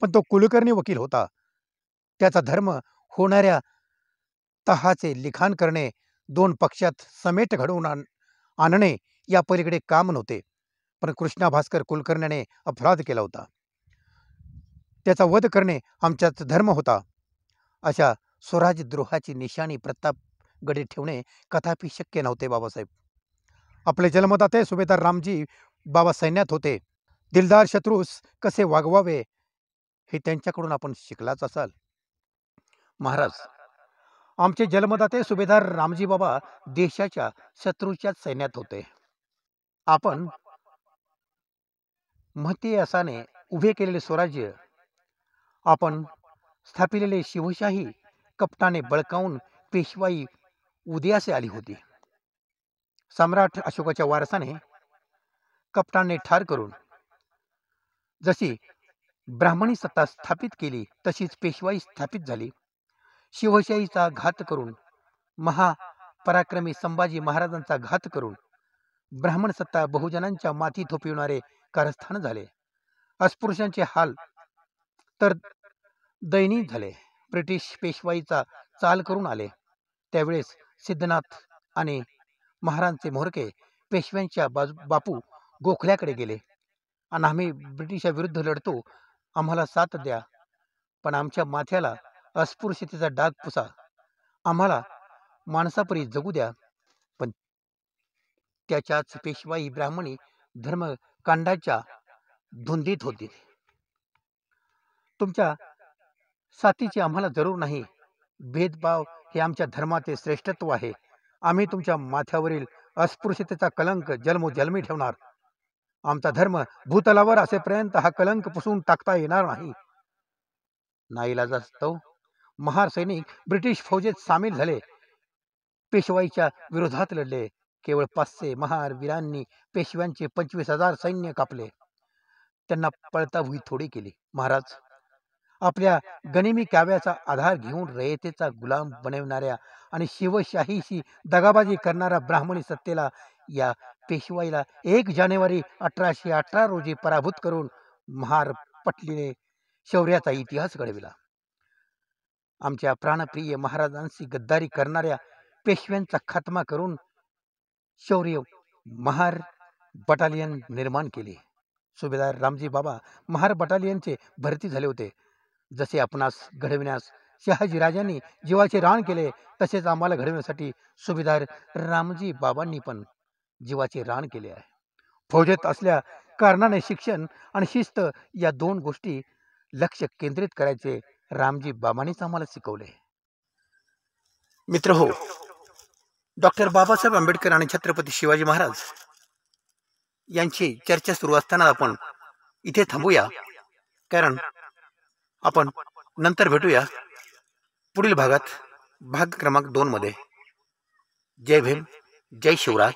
Speaker 1: पण तो कुलकर्णी वकील होता. त्याचा धर्म होणाऱ्या तहाचे लिखाण करणे, दोन पक्षात समेट घडवून आणणे या पलीकडे काम नव्हते. पण कृष्णा भास्कर कुलकर्ण्याने अपराध केला होता. त्याचा वध करणे आमच्यात धर्म होता. अशा स्वराज्यद्रोहाची निशाणी प्रतापगडी ठेवणे कदापि शक्य नव्हते. बाबासाहेब, आपले जन्मदाते सुभेदार रामजी बाबा सैन्यात होते. दिलदार शत्रूस कसे वागवावे हे त्यांच्याकडून आपण शिकलाच असाल. महाराज, आमचे जन्मदाते सुभेदार रामजी बाबा देशाच्या शत्रूच्या सैन्यात होते. आपण महती असाने उभे केलेले स्वराज्य, आपण स्थापिलेले शिवशाही कपटाने बळकावून पेशवाई उदयास आली होती. सम्राट अशोकाच्या वारसाने कपटाने ठार करून जशी ब्राह्मणी सत्ता स्थापित केली तशीच पेशवाई स्थापित झाली. शिवशाहीचा घात करून, महापराक्रमी संभाजी महाराजांचा घात करून ब्राह्मण सत्ता बहुजनांच्या माथी थोपविणारे कारस्थान झाले. अस्पृश्यांचे हाल तर दैनीक झाले. ब्रिटिश पेशवाईचा चाल करून आले. त्यावेळेस सिद्धनाथ आणि महाराजचे म्होरके पेशव्यांच्या बापू गोखल्याकडे गेले आणि आम्ही ब्रिटिशाविरुद्ध लढतो, आम्हाला साथ द्या, पण आमच्या माथ्याला अस्पृश्यतेचा डाग पुसा, आम्हाला माणसापरी जगू द्या. पण त्याच्याच पेशवाई ब्राह्मणी धर्मकांडाच्या धुंदीत होती. तुमच्या साथीची आम्हाला जरूर नाही. भेदभाव हे आमच्या धर्माचे श्रेष्ठत्व आहे. आम्ही तुमच्या माथ्यावरील अस्पृश्यतेचा कलंक जन्मोजन्मी ठेवणार. आमचा धर्म भूतलावर असेपर्यंत हा कलंक पुसून टाकता येणार नाही. नाईलाजास्तव महार सैनिक ब्रिटिश फौजेत सामील झाले. पेशवाईच्या विरोधात लढले. केवळ 500 महार वीरांनी पेशव्यांचे 25,000 सैन्य कापले. त्यांना पळताभुई थोडी केली. महाराज, आपल्या गनिमी काव्याचा आधार घेऊन रयतेचा गुलाम बनवणाऱ्या आणि शिवशाहीशी दगाबाजी करणाऱ्या ब्राह्मणी सत्तेला या पेशवाईला 1 जानेवारी 1818 रोजी पराभूत करून महार पटलीने शौर्याचा इतिहास घडविला. आमच्या प्राणप्रिय महाराजांशी गद्दारी करणाऱ्या पेशव्यांचा खात्मा करून शौर्य महार बटालियन निर्माण केले. सुभेदार रामजी बाबा महार बटालियनचे भरती झाले होते. जसे आपणास घडविण्यास शहाजीराजांनी जीवाचे रान केले, तसेच आम्हाला घडविण्यासाठी सुभेदार रामजी बाबांनी पण जीवाचे रान केले आहे. फौजेत असल्या कारणाने शिक्षण आणि शिस्त या 2 गोष्टी लक्ष केंद्रित करायचे रामजी बाबांनीच आम्हाला शिकवले. मित्र हो, डॉक्टर बाबासाहेब आंबेडकर आणि छत्रपती शिवाजी महाराज यांची चर्चा सुरू असताना आपण इथे थांबूया, कारण आपण नंतर भेटूया पुढील भागात, भाग क्रमांक 2 मध्ये. जय भीम, जय शिवराय.